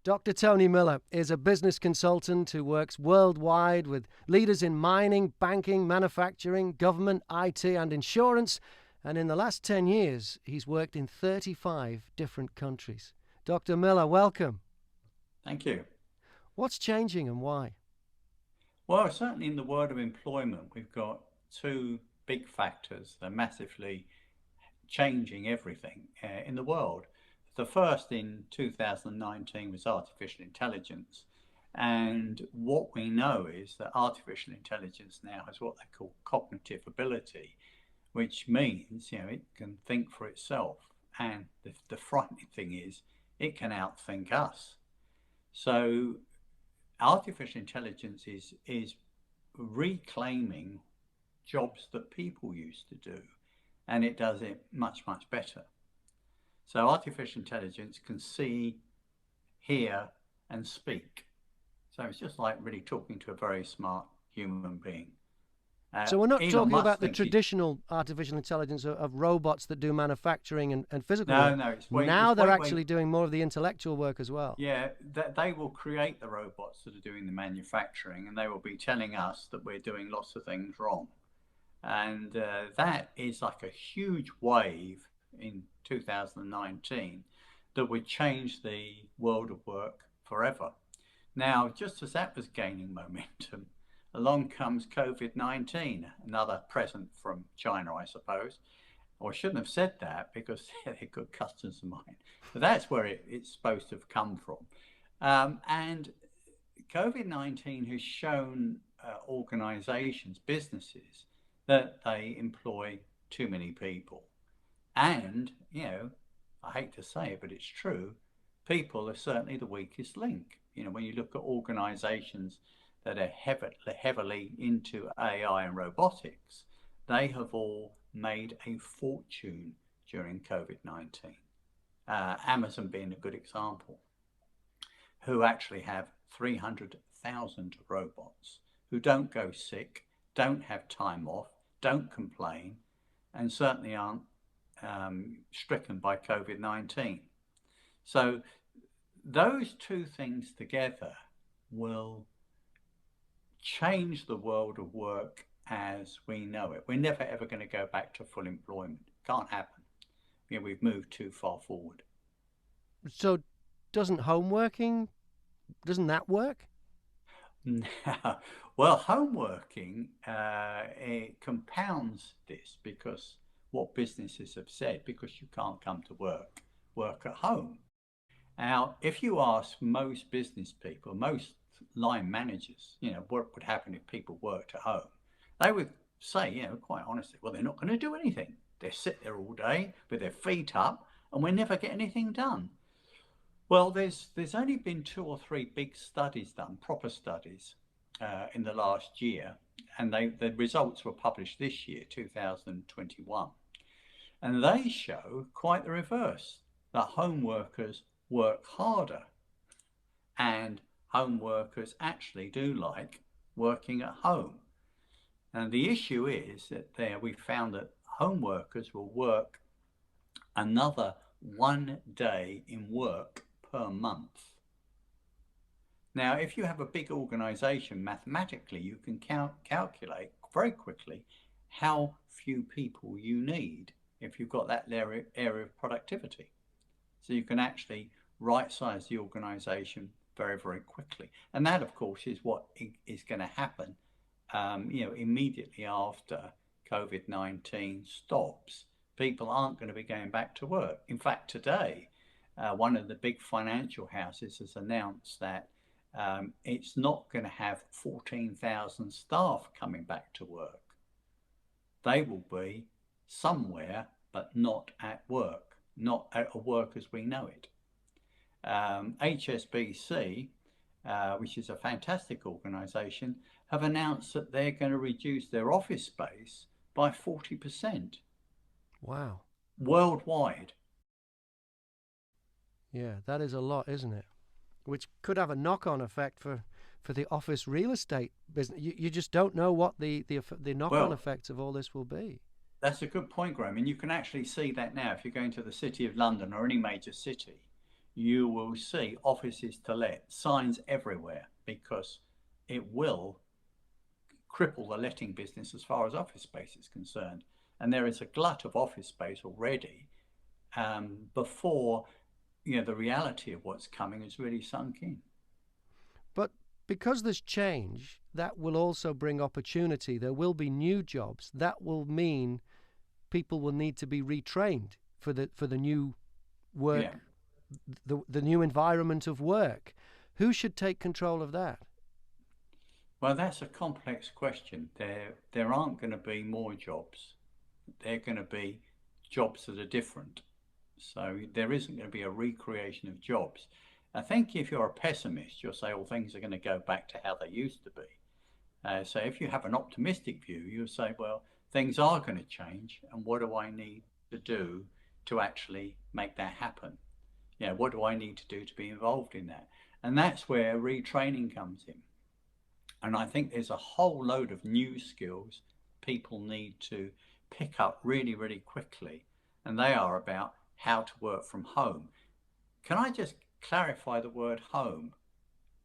Dr. Tony Miller is a business consultant who works worldwide with leaders in mining, banking, manufacturing, government, IT, and insurance. And in the last 10 years, he's worked in 35 different countries. Dr. Miller, welcome. Thank you. What's changing and why? Well, certainly in the world of employment, we've got two big factors that are massively changing everything in the world. The first in 2019 was artificial intelligence. And what we know is that artificial intelligence now has what they call cognitive ability, which means, it can think for itself. And the frightening thing is it can outthink us. So artificial intelligence is reclaiming jobs that people used to do, and it does it much, much better. So artificial intelligence can see, hear, and speak. So it's just like really talking to a very smart human being. So we're not Elon talking Musk about the thinks he- traditional artificial intelligence of robots that do manufacturing and physical No, work. no, it's Now they're way, actually doing more of the intellectual work as well. yeah, that they will create the robots that are doing the manufacturing, and they will be telling us that we're doing lots of things wrong. And that is like a huge wave in 2019 that would change the world of work forever. Now, just as that was gaining momentum, along comes COVID-19, another present from China, I suppose. Or I shouldn't have said that because they're good customers of mine. But that's where it's supposed to have come from. And COVID-19 has shown organizations, businesses, that they employ too many people. And, I hate to say it, but it's true, people are certainly the weakest link. When you look at organizations that are heavily into AI and robotics, they have all made a fortune during COVID-19. Amazon being a good example, who actually have 300,000 robots who don't go sick, don't have time off, don't complain, and certainly aren't stricken by COVID-19. So those two things together will change the world of work as we know it. We're never ever going to go back to full employment. Can't happen. We've moved too far forward. So doesn't that work? Well, home working it compounds this, because what businesses have said, because you can't come to work at home. Now, if you ask most business people, most line managers, what would happen if people worked at home, they would say, quite honestly, well, they're not going to do anything. They sit there all day with their feet up, and we never get anything done. Well, there's only been 2 or 3 big studies done, proper studies, in the last year, and the results were published this year, 2021, and they show quite the reverse, that home workers work harder, and home workers actually do like working at home. And the issue is that we found that home workers will work another 1 day in work per month. Now, if you have a big organization, mathematically, you can calculate very quickly how few people you need if you've got that area of productivity. So you can actually right-size the organization very, very quickly. And that, of course, is what is going to happen, immediately after COVID-19 stops. People aren't going to be going back to work. In fact, today, one of the big financial houses has announced that it's not going to have 14,000 staff coming back to work. They will be somewhere, but not at work, not at work as we know it. HSBC, which is a fantastic organisation, have announced that they're going to reduce their office space by 40%. Wow. Worldwide. Yeah, that is a lot, isn't it? Which could have a knock-on effect for the office real estate business. You just don't know what the knock-on effects of all this will be. That's a good point, Graham. And you can actually see that now if you're going to the City of London or any major city. you will see offices to let signs everywhere, because it will cripple the letting business as far as office space is concerned. And there is a glut of office space already, before the reality of what's coming has really sunk in. But because there's change, that will also bring opportunity. There will be new jobs. That will mean people will need to be retrained for the new work, Yeah. the new environment of work. Who should take control of that? Well, that's a complex question. There aren't going to be more jobs. They're going to be jobs that are different. So there isn't going to be a recreation of jobs. I think if you're a pessimist, you'll say, well, things are going to go back to how they used to be. So if you have an optimistic view, you'll say, well, things are going to change, and what do I need to do to actually make that happen? What do I need to do to be involved in that? And that's where retraining comes in. And I think there's a whole load of new skills people need to pick up really, really quickly. And they are about how to work from home. Can I just clarify the word home?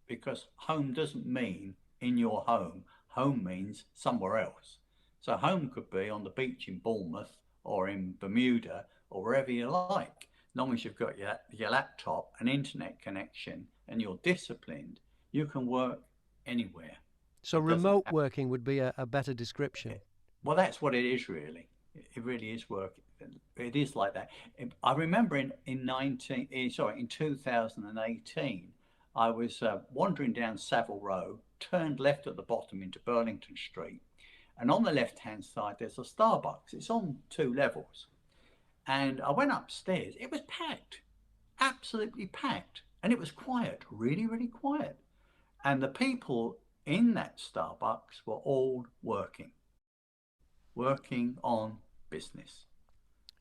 Because home doesn't mean in your home. Home means somewhere else. So home could be on the beach in Bournemouth or in Bermuda or wherever you like. As long as you've got your laptop, an internet connection, and you're disciplined, you can work anywhere. So It doesn't remote have. working would be a better description. Well, that's what it is really. It really is work. It is like that. I remember in 2018, I was wandering down Savile Row, turned left at the bottom into Burlington Street, and on the left-hand side there's a Starbucks. It's on 2 levels, and I went upstairs. It was packed, absolutely packed, and it was quiet, really, really quiet. And the people in that Starbucks were all working on business.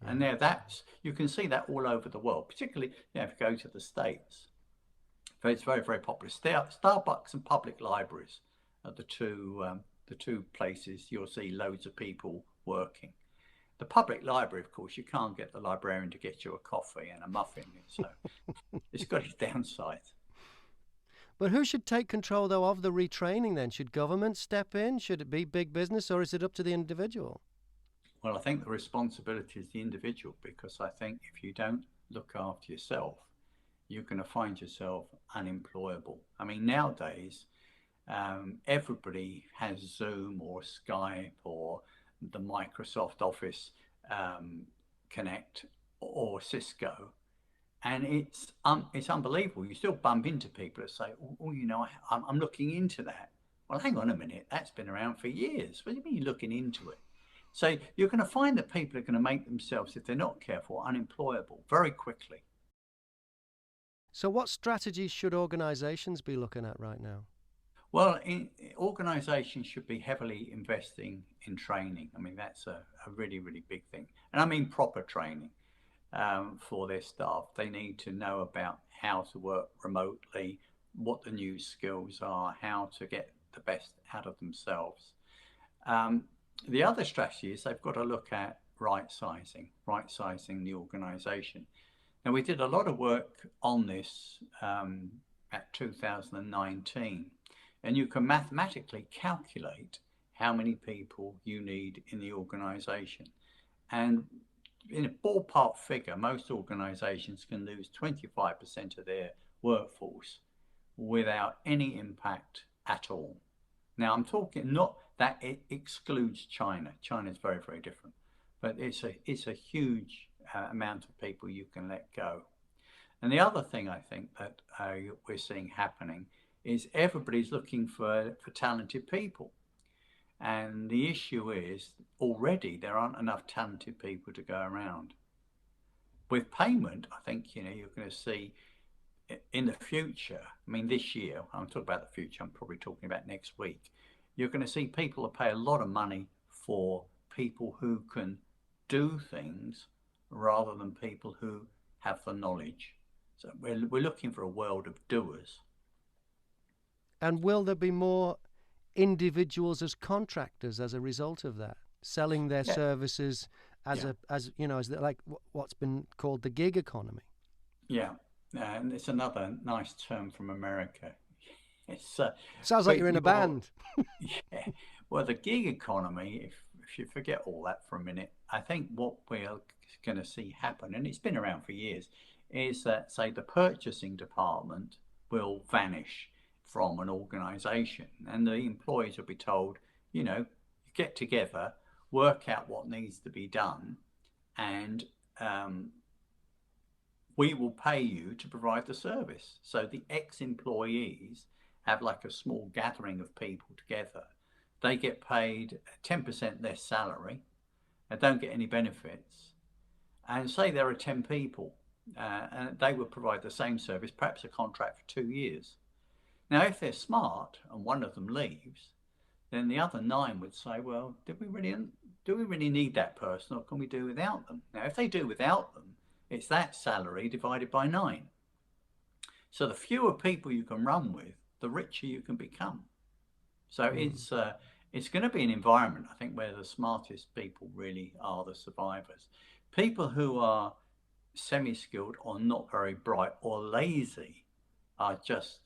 And Yeah. now you can see that all over the world, particularly if you go to the States. So it's very, very popular. Starbucks and public libraries are the two places you'll see loads of people working. The public library, of course, you can't get the librarian to get you a coffee and a muffin, so it's got its downsides. But who should take control, though, of the retraining then? Should government step in? Should it be big business, or is it up to the individual? Well, I think the responsibility is the individual, because I think if you don't look after yourself, you're going to find yourself unemployable. I mean, nowadays, everybody has Zoom or Skype or the Microsoft Office Connect or Cisco, and it's unbelievable. You still bump into people that say, "Oh, I'm looking into that." Well, hang on a minute, that's been around for years. What do you mean you're looking into it? So you're going to find that people are going to make themselves, if they're not careful, unemployable very quickly. So what strategies should organisations be looking at right now? Well, organisations should be heavily investing in training. I mean, that's a really, really big thing. And I mean proper training for their staff. They need to know about how to work remotely, what the new skills are, how to get the best out of themselves. Um, the other strategy is they've got to look at right sizing the organisation. Now, we did a lot of work on this at 2019, and you can mathematically calculate how many people you need in the organisation. And in a ballpark figure, most organisations can lose 25% of their workforce without any impact at all. Now, I'm talking not that it excludes China. China is very, very different, but it's a huge amount of people you can let go. And the other thing I think that we're seeing happening is everybody's looking for talented people. And the issue is already there aren't enough talented people to go around. With payment, I think you're going to see in the future. I mean, this year, I'm talking about the future. I'm probably talking about next week. You're going to see people that pay a lot of money for people who can do things rather than people who have the knowledge. So we're looking for a world of doers. And will there be more individuals as contractors as a result of that, selling their Yeah, services as yeah, like what's been called the gig economy? yeah. And it's another nice term from America. It's Sounds like but you're in a you're band. yeah. Well, the gig economy, if you forget all that for a minute, I think what we're going to see happen, and it's been around for years, is that, say, the purchasing department will vanish from an organization, and the employees will be told, you know, get together, work out what needs to be done, and um, we will pay you to provide the service. So the ex-employees have like a small gathering of people together. They get paid 10% less salary and don't get any benefits. And say there are 10 people, and they would provide the same service, perhaps a contract for 2 years. Now, if they're smart and one of them leaves, then the other nine would say, well, do we really need that person, or can we do without them? Now, if they do without them, it's that salary divided by nine. So the fewer people you can run with, the richer you can become. So Mm. it's going to be an environment, I think, where the smartest people really are the survivors. People who are semi-skilled or not very bright or lazy are just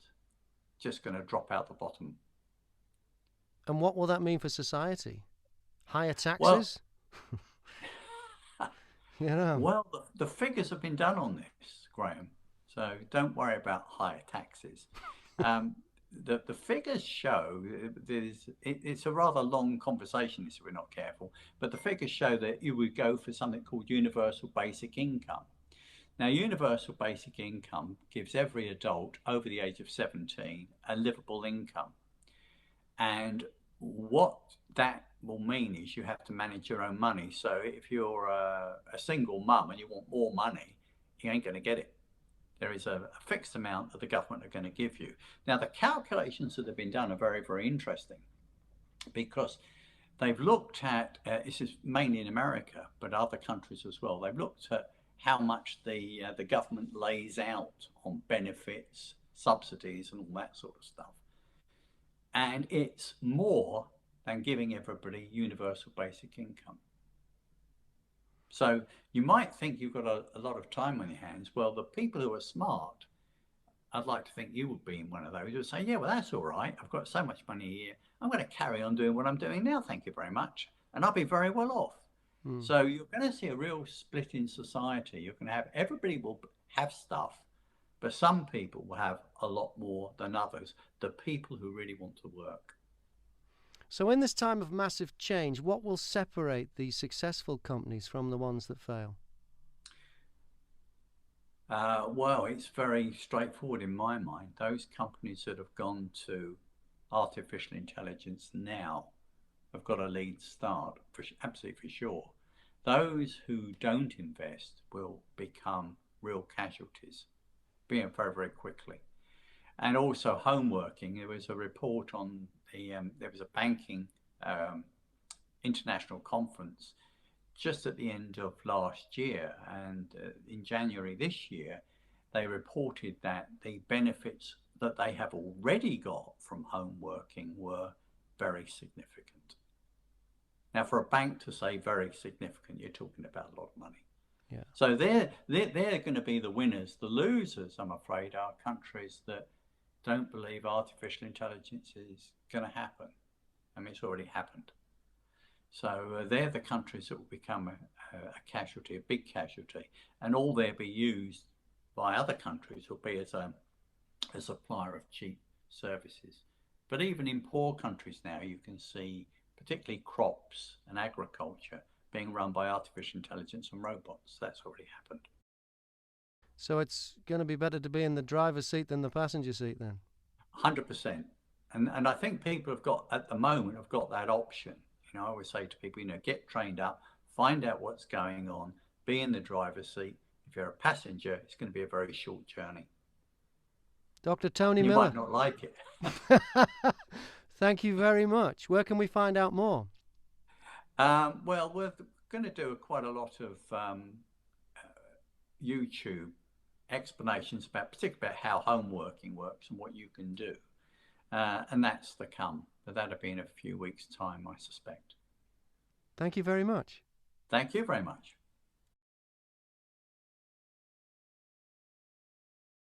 going to drop out the bottom. And what will that mean for society? Higher Well, taxes? You know. well, the figures have been done on this, Graham. So don't worry about higher taxes. Um, the figures show it's a rather long conversation if we're not careful, but the figures show that you would go for something called universal basic income. Now, universal basic income gives every adult over the age of 17 a livable income. And what that will mean is you have to manage your own money. So if you're a single mum and you want more money, you ain't going to get it. There is a fixed amount that the government are going to give you. Now, the calculations that have been done are very, very interesting because they've looked at, this is mainly in America, but other countries as well, they've looked at how much the government lays out on benefits, subsidies, and all that sort of stuff. And it's more than giving everybody universal basic income. So you might think you've got a lot of time on your hands. Well, the people who are smart, I'd like to think you would be in one of those who would say, yeah, well, that's all right. I've got so much money here. I'm going to carry on doing what I'm doing now. Thank you very much. And I'll be very well off. Mm. So you're going to see a real split in society. You're going to have everybody will have stuff, but some people will have a lot more than others, the people who really want to work. So, in this time of massive change, what will separate the successful companies from the ones that fail? Well, it's very straightforward in my mind. Those companies that have gone to artificial intelligence now have got a lead start, absolutely for sure. Those who don't invest will become real casualties, being very, very quickly. And also home working. There was a report on there was a banking um, international conference just at the end of last year, and in January this year, they reported that the benefits that they have already got from home working were very significant. Now, for a bank to say very significant, you're talking about a lot of money. Yeah. So they're going to be the winners. The losers, I'm afraid, are countries that don't believe artificial intelligence is going to happen. I mean, it's already happened. So they're the countries that will become a casualty, a big casualty, and all they'll be used by other countries will be as a supplier of cheap services. But even in poor countries now, you can see particularly crops and agriculture being run by artificial intelligence and robots. That's already happened. So, it's going to be better to be in the driver's seat than the passenger seat then? 100%. And I think people have got, at the moment, have got that option. You know, I always say to people, get trained up, find out what's going on, be in the driver's seat. If you're a passenger, it's going to be a very short journey. Dr. Tony You might Miller, not like it. thank you very much. Where can we find out more? Well, we're going to do quite a lot of YouTube explanations about, particularly about how home working works and what you can do. And that's the come. But that'll be in a few weeks' time, I suspect. Thank you very much. Thank you very much.